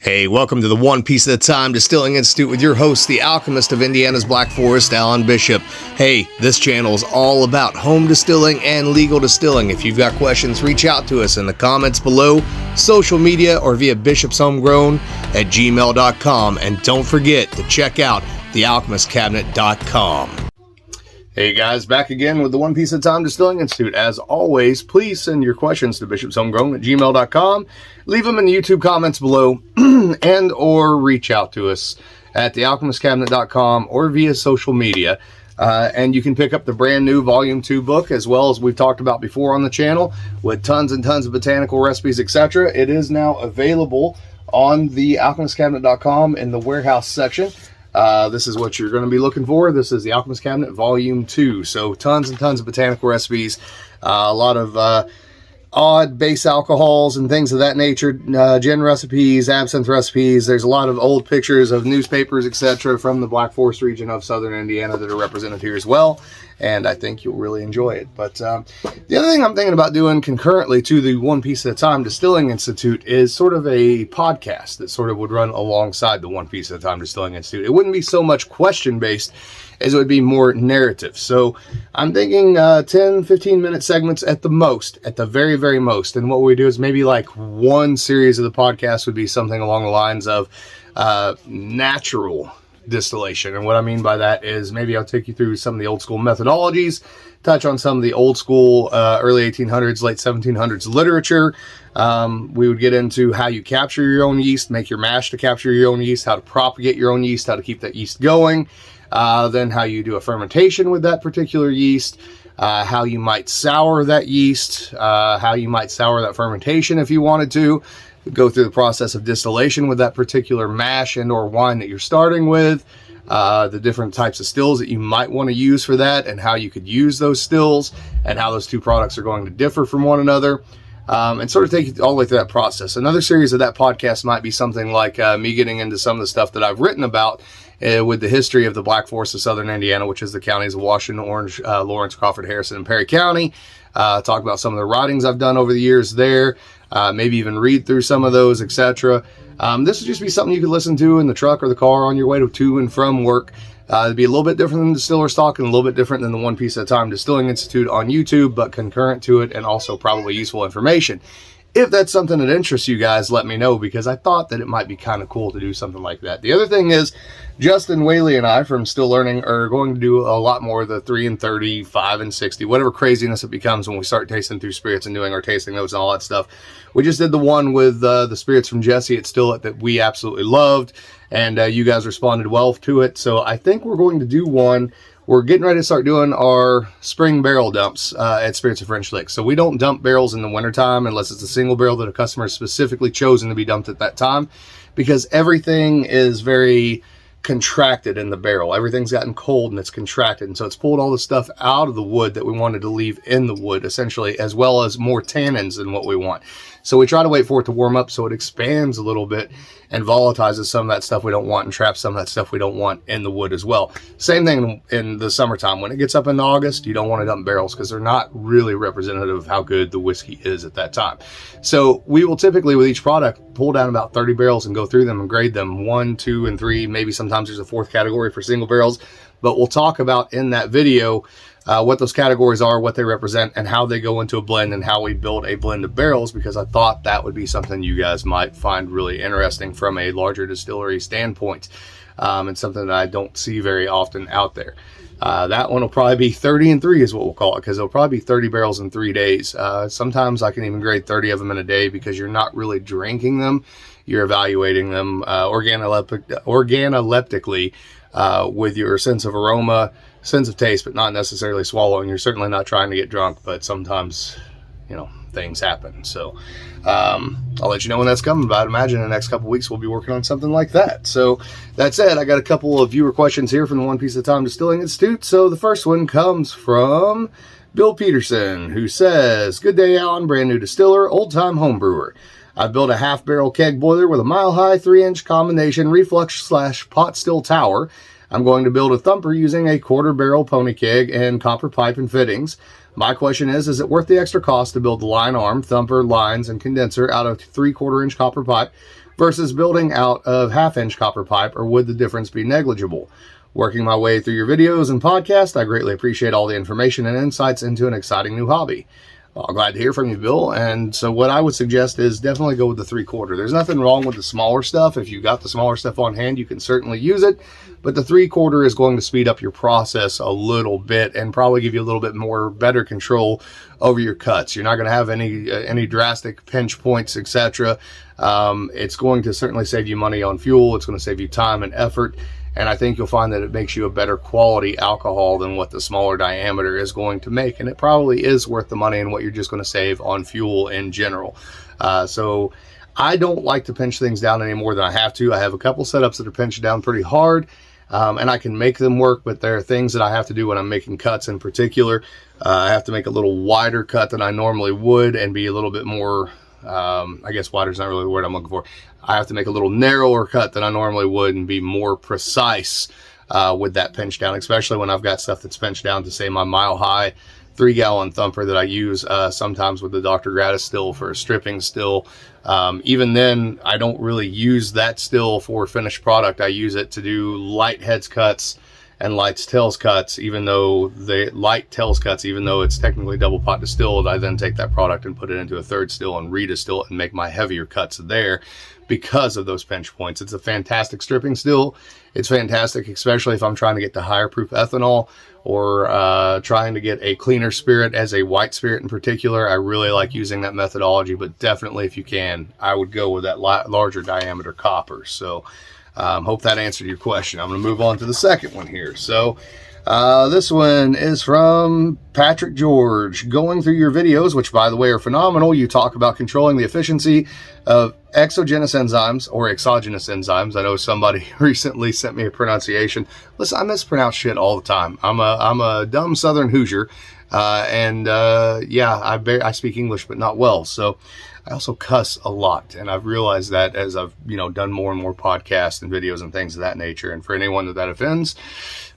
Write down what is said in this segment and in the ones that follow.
Hey, welcome to the One Piece at a Time Distilling Institute with your host, the alchemist of Indiana's Black Forest, Alan Bishop. Hey, this channel is all about home distilling and legal distilling. If you've got questions, reach out to us in the comments below, social media, or via bishopshomegrown@gmail.com. And don't forget to check out thealchemistcabinet.com. Hey guys, back again with the One Piece at a Time Distilling Institute. As always, please send your questions to bishopshomegrown@gmail.com. Leave them in the YouTube comments below and or reach out to us at thealchemistcabinet.com or via social media. And you can pick up the brand new Volume 2 book, as well as we've talked about before on the channel, with tons and tons of botanical recipes, etc. It is now available on thealchemistcabinet.com in the warehouse section. This is what you're going to be looking for. This is the Alchemist Cabinet Volume 2. So tons and tons of botanical recipes, a lot of odd base alcohols and things of that nature, gin recipes, absinthe recipes. There's a lot of old pictures of newspapers, etc. from the Black Forest region of southern Indiana that are represented here as well. And I think you'll really enjoy it. But the other thing I'm thinking about doing concurrently to the One Piece at a Time Distilling Institute is sort of a podcast that sort of would run alongside the One Piece at a Time Distilling Institute. It wouldn't be so much question-based as it would be more narrative. So I'm thinking 10, 15-minute segments at the most, at the very, very most. And what we do is maybe like one series of the podcast would be something along the lines of natural distillation. And what I mean by that is maybe I'll take you through some of the old school methodologies, touch on some of the old school early 1800s, late 1700s literature. We would get into how you capture your own yeast, make your mash to capture your own yeast, how to propagate your own yeast, how to keep that yeast going, then how you do a fermentation with that particular yeast, how you might sour that yeast, how you might sour that fermentation if you wanted to, go through the process of distillation with that particular mash and or wine that you're starting with, the different types of stills that you might want to use for that and how you could use those stills and how those two products are going to differ from one another, and sort of take you all the way through that process. Another series of that podcast might be something like me getting into some of the stuff that I've written about with the history of the Black Forest of southern Indiana, which is the counties of Washington, Orange, Lawrence, Crawford, Harrison, and Perry County. Talk about some of the writings I've done over the years there, maybe even read through some of those, etc. This would just be something you could listen to in the truck or the car on your way to and from work. It'd be a little bit different than Distiller's Talk and a little bit different than the One Piece at a Time Distilling Institute on YouTube, but concurrent to it and also probably useful information. If that's something that interests you guys, let me know, because I thought that it might be kind of cool to do something like that. The other thing is, Justin Whaley and I from Still Learning are going to do a lot more of the 3 and 30, 5 and 60, whatever craziness it becomes when we start tasting through spirits and doing our tasting notes and all that stuff. We just did the one with the spirits from Jesse at Still It that we absolutely loved, and you guys responded well to it. So I think we're going to do one. We're getting ready to start doing our spring barrel dumps at Spirits of French Lick. So we don't dump barrels in the wintertime unless it's a single barrel that a customer has specifically chosen to be dumped at that time, because everything is very contracted in the barrel. Everything's gotten cold and it's contracted, and so it's pulled all the stuff out of the wood that we wanted to leave in the wood, essentially, as well as more tannins than what we want. So we try to wait for it to warm up so it expands a little bit and volatilizes some of that stuff we don't want and traps some of that stuff we don't want in the wood as well. Same thing in the summertime. When it gets up in August, you don't want to dump barrels because they're not really representative of how good the whiskey is at that time. So we will typically, with each product, pull down about 30 barrels and go through them and grade them 1, 2, and 3. Maybe sometimes there's a 4th category for single barrels, but we'll talk about in that video what those categories are, what they represent, and how they go into a blend and how we build a blend of barrels, because I thought that would be something you guys might find really interesting from a larger distillery standpoint, and something that I don't see very often out there. That one will probably be 30 and 3 is what we'll call it, because it'll probably be 30 barrels in 3 days. Sometimes I can even grade 30 of them in a day, because you're not really drinking them. You're evaluating them organoleptically with your sense of aroma, sense of taste, but not necessarily swallowing. You're certainly not trying to get drunk, but sometimes, you know, things happen. So I'll let you know when that's coming, but I'd imagine in the next couple weeks we'll be working on something like that. So that said, I got a couple of viewer questions here from the One Piece at a Time Distilling Institute. So the first one comes from Bill Peterson, who says, "Good day, Alan, brand new distiller, old-time home brewer. I've built a half-barrel keg boiler with a mile-high 3-inch combination reflux/pot still tower. I'm going to build a thumper using a 1/4 barrel pony keg and copper pipe and fittings. My question is it worth the extra cost to build the line arm, thumper, lines, and condenser out of 3/4 inch copper pipe? versus building out of half-inch copper pipe, or would the difference be negligible? Working my way through your videos and podcasts, I greatly appreciate all the information and insights into an exciting new hobby. Well, I'm glad to hear from you, Bill. And so what I would suggest is definitely go with the 3/4. There's nothing wrong with the smaller stuff. If you've got the smaller stuff on hand, you can certainly use it. But the 3/4 is going to speed up your process a little bit and probably give you a little bit more better control over your cuts. You're not going to have any drastic pinch points, etc. It's going to certainly save you money on fuel. It's going to save you time and effort. And I think you'll find that it makes you a better quality alcohol than what the smaller diameter is going to make. And it probably is worth the money and what you're just going to save on fuel in general. So I don't like to pinch things down any more than I have to. I have a couple setups that are pinched down pretty hard, and I can make them work, but there are things that I have to do when I'm making cuts in particular. I have to make a little wider cut than I normally would and be a little bit more, I guess wider is not really the word I'm looking for. I have to make a little narrower cut than I normally would and be more precise with that pinch down, especially when I've got stuff that's pinched down to, say, my Mile High 3-gallon thumper that I use sometimes with the Dr. Gratis still for a stripping still. Even then, I don't really use that still for finished product. I use it to do light heads cuts and light tails cuts, even though the light tails cuts, even though it's technically double pot distilled, I then take that product and put it into a third still and redistill it and make my heavier cuts there because of those pinch points. It's a fantastic stripping still. It's fantastic, especially if I'm trying to get to higher proof ethanol or trying to get a cleaner spirit as a white spirit in particular. I really like using that methodology, but definitely if you can, I would go with that larger diameter copper. So hope that answered your question. I'm going to move on to the second one here. So this one is from Patrick George. Going through your videos, which by the way are phenomenal, you talk about controlling the efficiency of exogenous enzymes or exogenous enzymes. I know somebody recently sent me a pronunciation. Listen, I mispronounce shit all the time. I'm a dumb Southern Hoosier, yeah, I speak English but not well. So I also cuss a lot, and I've realized that as I've done more and more podcasts and videos and things of that nature. And for anyone that offends,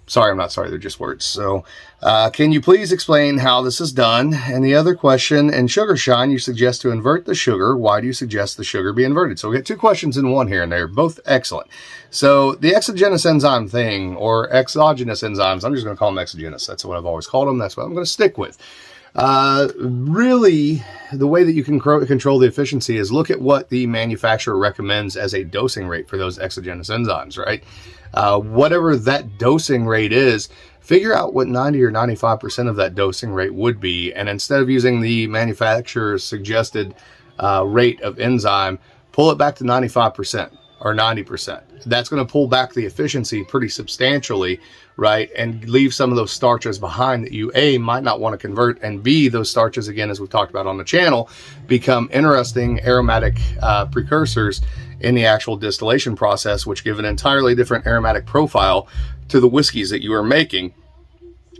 sorry, I'm not sorry, they're just words. So can you please explain how this is done? And the other question, in Sugar Shine, you suggest to invert the sugar. Why do you suggest the sugar be inverted? So we get two questions in one here, and they're both excellent. So the exogenous enzyme thing, or exogenous enzymes, I'm just going to call them exogenous. That's what I've always called them. That's what I'm going to stick with. Really, the way that you can control the efficiency is look at what the manufacturer recommends as a dosing rate for those exogenous enzymes, right? Whatever that dosing rate is, figure out what 90 or 95% of that dosing rate would be. And instead of using the manufacturer's suggested rate of enzyme, pull it back to 95% or 90%. That's going to pull back the efficiency pretty substantially, right? And leave some of those starches behind that you, A, might not want to convert, and B, those starches, again, as we've talked about on the channel, become interesting aromatic precursors in the actual distillation process, which give an entirely different aromatic profile to the whiskeys that you are making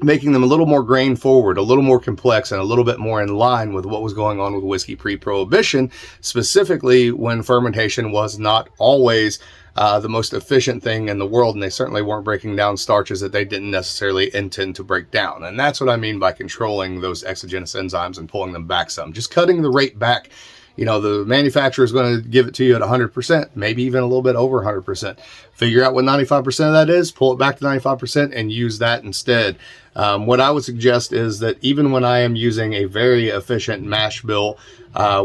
them a little more grain forward, a little more complex, and a little bit more in line with what was going on with whiskey pre-prohibition, specifically when fermentation was not always the most efficient thing in the world, and they certainly weren't breaking down starches that they didn't necessarily intend to break down. And that's what I mean by controlling those exogenous enzymes and pulling them back some. Just cutting the rate back. The manufacturer is going to give it to you at 100%, maybe even a little bit over 100%. Figure out what 95% of that is, pull it back to 95%, and use that instead. What I would suggest is that even when I am using a very efficient mash bill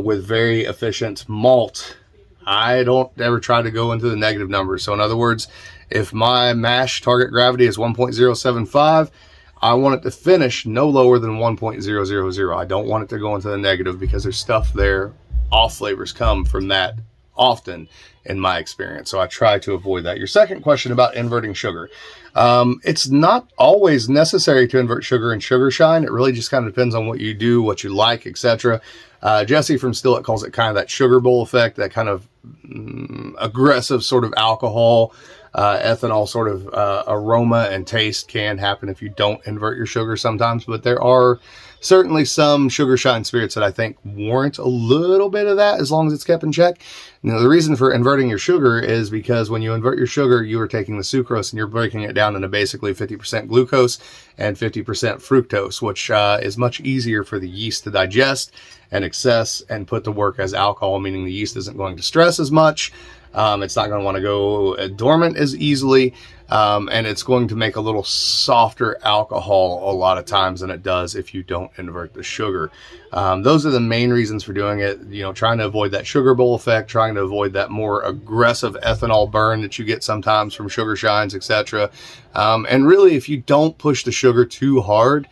with very efficient malt, I don't ever try to go into the negative numbers. So in other words, if my mash target gravity is 1.075, I want it to finish no lower than 1.000. I don't want it to go into the negative because there's stuff there. Off flavors come from that often in my experience. So I try to avoid that. Your second question about inverting sugar. It's not always necessary to invert sugar in Sugar Shine. It really just kind of depends on what you do, what you like, etc. Jesse from Still It calls it kind of that sugar bowl effect, that kind of aggressive sort of alcohol, ethanol sort of aroma and taste can happen if you don't invert your sugar sometimes. But there are certainly some sugar shine spirits that I think warrant a little bit of that as long as it's kept in check. Now, the reason for inverting your sugar is because when you invert your sugar, you are taking the sucrose and you're breaking it down into basically 50% glucose and 50% fructose, which is much easier for the yeast to digest and access and put to work as alcohol, meaning the yeast isn't going to stress as much. It's not going to want to go dormant as easily, and it's going to make a little softer alcohol a lot of times than it does if you don't invert the sugar. Those are the main reasons for doing it, you know, trying to avoid that sugar bowl effect, trying to avoid that more aggressive ethanol burn that you get sometimes from sugar shines, etc. And really, if you don't push the sugar too hard,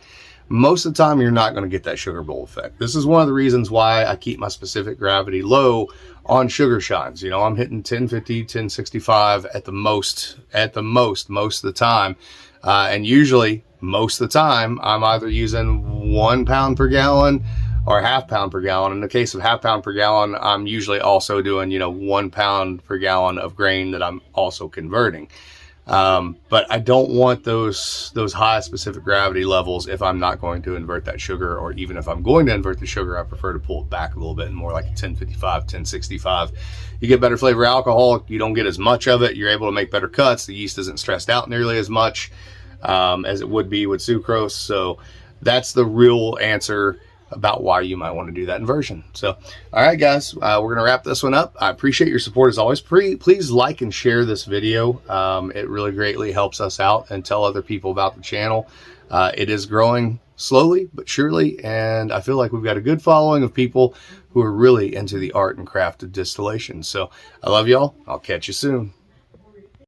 most of the time you're not going to get that sugar bowl effect. This is one of the reasons why I keep my specific gravity low on sugar shines. You know, I'm hitting 1050, 1065 at the most of the time. And usually most of the time I'm either using 1 pound per gallon or ½ pound per gallon. In the case of ½ pound per gallon, I'm usually also doing, you know, 1 pound per gallon of grain that I'm also converting. But I don't want those high specific gravity levels if I'm not going to invert that sugar, or even if I'm going to invert the sugar, I prefer to pull it back a little bit and more like 1055, 1065. You get better flavor alcohol. You don't get as much of it. You're able to make better cuts. The yeast isn't stressed out nearly as much as it would be with sucrose. So that's the real answer about why you might want to do that inversion. So, all right, guys, we're going to wrap this one up. I appreciate your support as always. Please like and share this video. It really greatly helps us out, and tell other people about the channel. It is growing slowly but surely, and I feel like we've got a good following of people who are really into the art and craft of distillation. So I love y'all. I'll catch you soon.